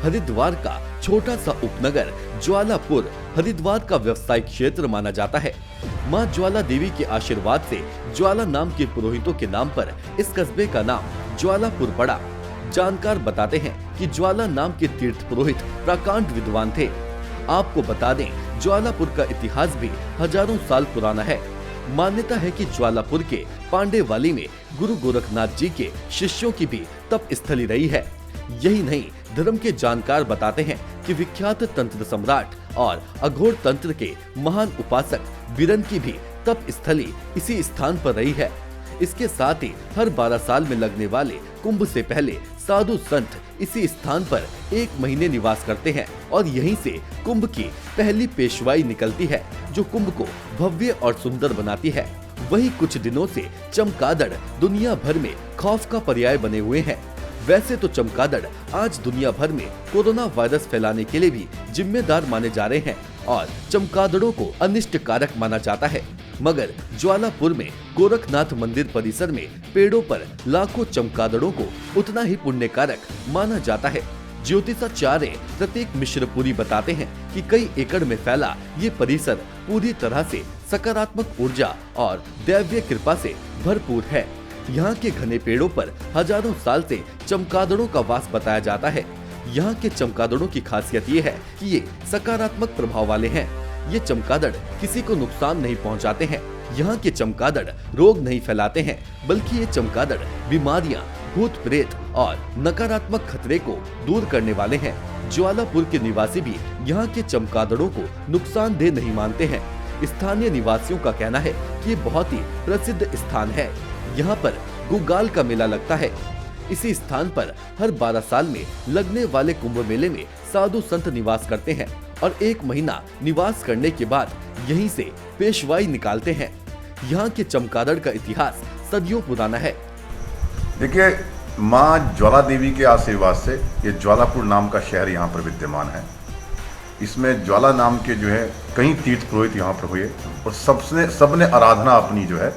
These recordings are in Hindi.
हरिद्वार का छोटा सा उपनगर ज्वालापुर हरिद्वार का व्यवसायिक क्षेत्र माना जाता है। मां ज्वाला देवी के आशीर्वाद से ज्वाला नाम के पुरोहितों के नाम पर इस कस्बे का नाम ज्वालापुर पड़ा। जानकार बताते हैं कि ज्वाला नाम के तीर्थ पुरोहित प्रकांड विद्वान थे। आपको बता दें, ज्वालापुर का इतिहास भी हजारों साल पुराना है। मान्यता है कि ज्वालापुर के पांडेवाली में गुरु गोरखनाथ जी के शिष्यों की भी तप स्थली रही है। यही नहीं, धर्म के जानकार बताते हैं कि विख्यात तंत्र सम्राट और अघोर तंत्र के महान उपासक बीरन की भी तप स्थली इसी स्थान पर रही है। इसके साथ ही हर 12 साल में लगने वाले कुंभ से पहले साधु संत इसी स्थान पर 1 महीने निवास करते हैं और यहीं से कुंभ की पहली पेशवाई निकलती है, जो कुंभ को भव्य और सुंदर बनाती है। वहीं कुछ दिनों से चमगादड़ दुनिया भर में खौफ का पर्याय बने हुए हैं। वैसे तो चमगादड़ आज दुनिया भर में कोरोना वायरस फैलाने के लिए भी जिम्मेदार माने जा रहे हैं और चमगादड़ों को अनिष्ट कारक माना जाता है। मगर ज्वालापुर में गोरखनाथ मंदिर परिसर में पेड़ों पर लाखों चमगादड़ों को उतना ही पुण्य कारक माना जाता है। ज्योतिषाचार्य प्रतीक मिश्रपुरी बताते हैं कि कई एकड़ में फैला ये परिसर पूरी तरह से सकारात्मक ऊर्जा और दैवीय कृपा से भरपूर है। यहाँ के घने पेड़ों पर हजारों साल से चमगादड़ों का वास बताया जाता है। यहाँ के चमगादड़ों की खासियत ये है कि ये सकारात्मक प्रभाव वाले हैं। ये चमगादड़ किसी को नुकसान नहीं पहुँचाते हैं। यहाँ के चमगादड़ रोग नहीं फैलाते हैं, बल्कि ये चमगादड़ बीमारियाँ, भूत प्रेत और नकारात्मक खतरे को दूर करने वाले हैं। ज्वालापुर के निवासी भी यहाँ के चमगादड़ों को नुकसानदेह नहीं मानते हैं। स्थानीय निवासियों का कहना है कि ये बहुत ही प्रसिद्ध स्थान है। यहाँ पर गुगाल का मेला लगता है। इसी स्थान पर हर 12 साल में लगने वाले कुंभ मेले में साधु संत निवास करते हैं और 1 महीना निवास करने के बाद यहीं से पेशवाई निकालते हैं। यहाँ के चमगादड़ का इतिहास सदियों पुराना है। देखिए, माँ ज्वाला देवी के आशीर्वाद से ये ज्वालापुर नाम का शहर यहाँ पर विद्यमान है। इसमें ज्वाला नाम के जो है कई तीर्थ पुरोहित यहाँ पर हुए और सबने आराधना अपनी जो है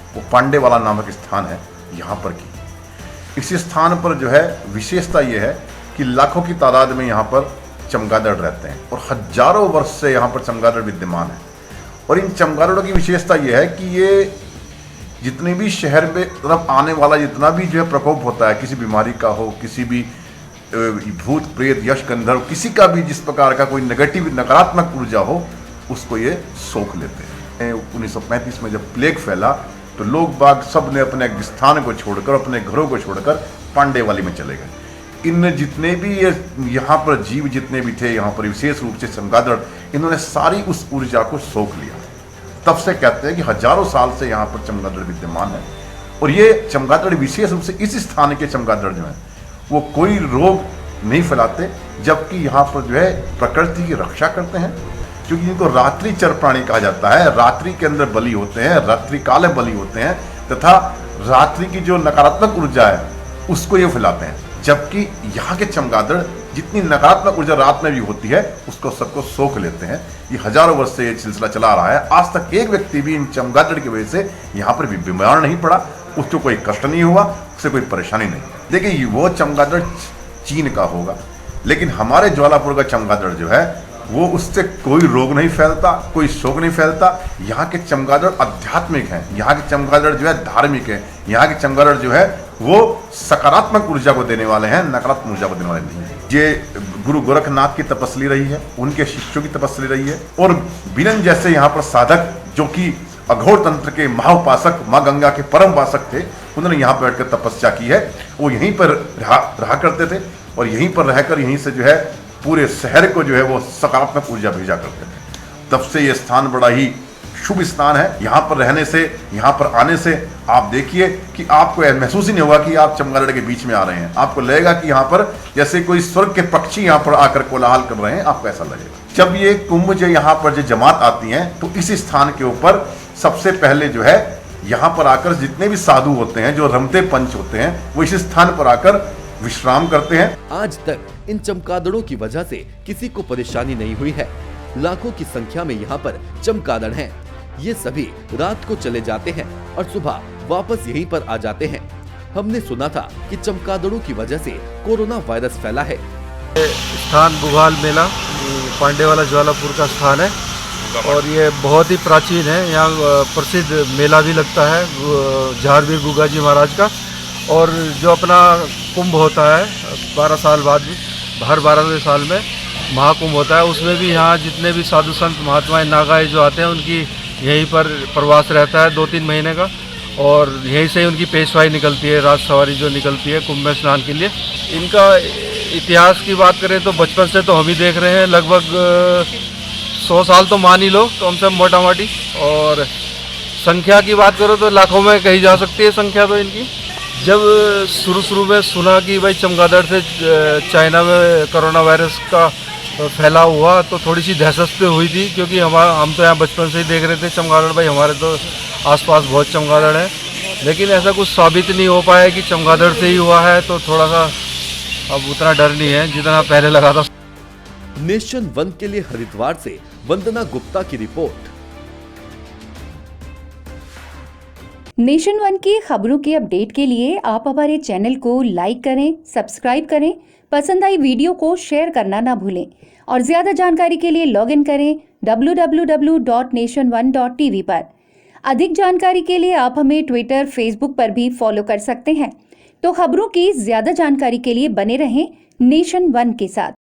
वो पांडेवाला नामक स्थान है यहाँ पर की। इस स्थान पर जो है विशेषता ये है कि लाखों की तादाद में यहाँ पर चमगादड़ रहते हैं और हजारों वर्ष से यहाँ पर चमगादड़ विद्यमान है। और इन चमगादड़ों की विशेषता ये है कि ये जितने भी शहर में तरफ आने वाला जितना भी जो है प्रकोप होता है, किसी बीमारी का हो, किसी भी भूत प्रेत यश गंधर्व, किसी का भी जिस प्रकार का कोई नेगेटिव नकारात्मक ऊर्जा हो, उसको ये सोख लेते हैं। 1935 में जब प्लेग फैला तो लोग बाग सब ने अपने स्थान को छोड़कर, अपने घरों को छोड़कर पांडेवाली में चले गए। इन जितने भी ये यहाँ पर जीव जितने भी थे, यहाँ पर विशेष रूप से चमगादड़, इन्होंने सारी उस ऊर्जा को सोख लिया। तब से कहते हैं कि हजारों साल से यहाँ पर चमगादड़ विद्यमान है। और ये चमगादड़ विशेष रूप से इस स्थान के चमगादड़ जो है वो कोई रोग नहीं फैलाते, जबकि यहाँ पर जो है प्रकृति की रक्षा करते हैं, क्योंकि इनको रात्रि चर प्राणी कहा जाता है। रात्रि के अंदर बलि होते हैं, रात्रि काल बलि होते हैं तथा रात्रि की जो नकारात्मक ऊर्जा है उसको ये फैलाते हैं। जबकि यहाँ के चमगादड़ जितनी नकारात्मक ऊर्जा रात में भी होती है उसको सबको सोख लेते हैं। ये हजारों वर्ष से ये सिलसिला चला आ रहा है। आज तक एक व्यक्ति भी इन चमगादड़ की वजह से यहाँ पर भी बीमार नहीं पड़ा, उसको कोई कष्ट नहीं हुआ, उससे कोई परेशानी नहीं। देखिए, वो चमगादड़ चीन का होगा, लेकिन हमारे ज्वालापुर का चमगादड़ जो है वो उससे कोई रोग नहीं फैलता, कोई शोक नहीं फैलता। यहाँ के चमगादड़ आध्यात्मिक हैं, यहाँ के चमगादड़ जो है धार्मिक है, यहाँ के चमगादड़ जो है वो सकारात्मक ऊर्जा को देने वाले हैं, नकारात्मक ऊर्जा को देने वाले नहीं है। ये गुरु गोरखनाथ की तपस्वी रही है, उनके शिष्यों की तपस्वी रही है। और बीरन जैसे यहाँ पर साधक जो कि अघोर तंत्र के महाउपासक, माँ गंगा के परम उपासक थे, उन्होंने यहाँ पर बैठकर तपस्या की है। वो यहीं पर रहा करते थे और यहीं पर रहकर यहीं से जो है पूरे शहर को जो है वो सकारात्मक ऊर्जा भेजा करते थे। तब से ये स्थान बड़ा ही शुभ स्थान है। यहाँ पर रहने से, यहाँ पर आने से आप देखिए कि आपको महसूस ही नहीं होगा कि आप चमगादड़ के बीच में आ रहे हैं। आपको लगेगा कि यहाँ पर जैसे कोई स्वर्ग के पक्षी यहाँ पर आकर कोलाहल कर रहे हैं, आपको ऐसा लगेगा। जब ये कुंभ जो यहाँ पर जो जमात आती है तो इस स्थान के ऊपर सबसे पहले जो है यहाँ पर आकर जितने भी साधु होते हैं, जो रमते पंच होते हैं, वो इस स्थान पर आकर विश्राम करते हैं। आज तक इन चमगादड़ों की वजह से किसी को परेशानी नहीं हुई है। लाखों की संख्या में यहाँ पर चमगादड़ हैं। ये सभी रात को चले जाते हैं और सुबह वापस यहीं पर आ जाते हैं। हमने सुना था कि चमगादड़ों की वजह से कोरोना वायरस फैला है। स्थान बुघाल मेला पांडेवाला ज्वालापुर का स्थान है और ये बहुत ही प्राचीन है। यहाँ प्रसिद्ध मेला भी लगता है झारवीर गुगा जी महाराज का। और जो अपना कुंभ होता है 12 साल बाद हर 12वें साल में महाकुंभ होता है, उसमें भी यहाँ जितने भी साधु संत महात्माएं नागाएं जो आते हैं उनकी यहीं पर प्रवास रहता है 2-3 महीने का। और यहीं से उनकी पेशवाई निकलती है, राज सवारी जो निकलती है कुंभ में स्नान के लिए। इनका इतिहास की बात करें तो बचपन से तो हम ही देख रहे हैं, लगभग 100 साल तो मान ही लो कम से कम मोटा मोटी। और संख्या की बात करो तो लाखों में कही जा सकती है संख्या तो इनकी। जब शुरू में सुना कि भाई चमगादड़ से चाइना में कोरोना वायरस का फैलाव हुआ तो थोड़ी सी दहशत तो हुई थी, क्योंकि हम तो यहाँ बचपन से ही देख रहे थे चमगादड़, भाई हमारे तो आसपास बहुत चमगादड़ हैं। लेकिन ऐसा कुछ साबित नहीं हो पाया कि चमगादड़ से ही हुआ है, तो थोड़ा सा अब उतना डर नहीं है जितना पहले लगा था। नेशन वन के लिए हरिद्वार से वंदना गुप्ता की रिपोर्ट। नेशन वन की खबरों के अपडेट के लिए आप हमारे चैनल को लाइक करें, सब्सक्राइब करें, पसंद आई वीडियो को शेयर करना ना भूलें और ज्यादा जानकारी के लिए लॉग इन करें www.nation1.tv पर। अधिक जानकारी के लिए आप हमें ट्विटर, फेसबुक पर भी फॉलो कर सकते हैं। तो खबरों की ज्यादा जानकारी के लिए बने रहें नेशन वन के साथ।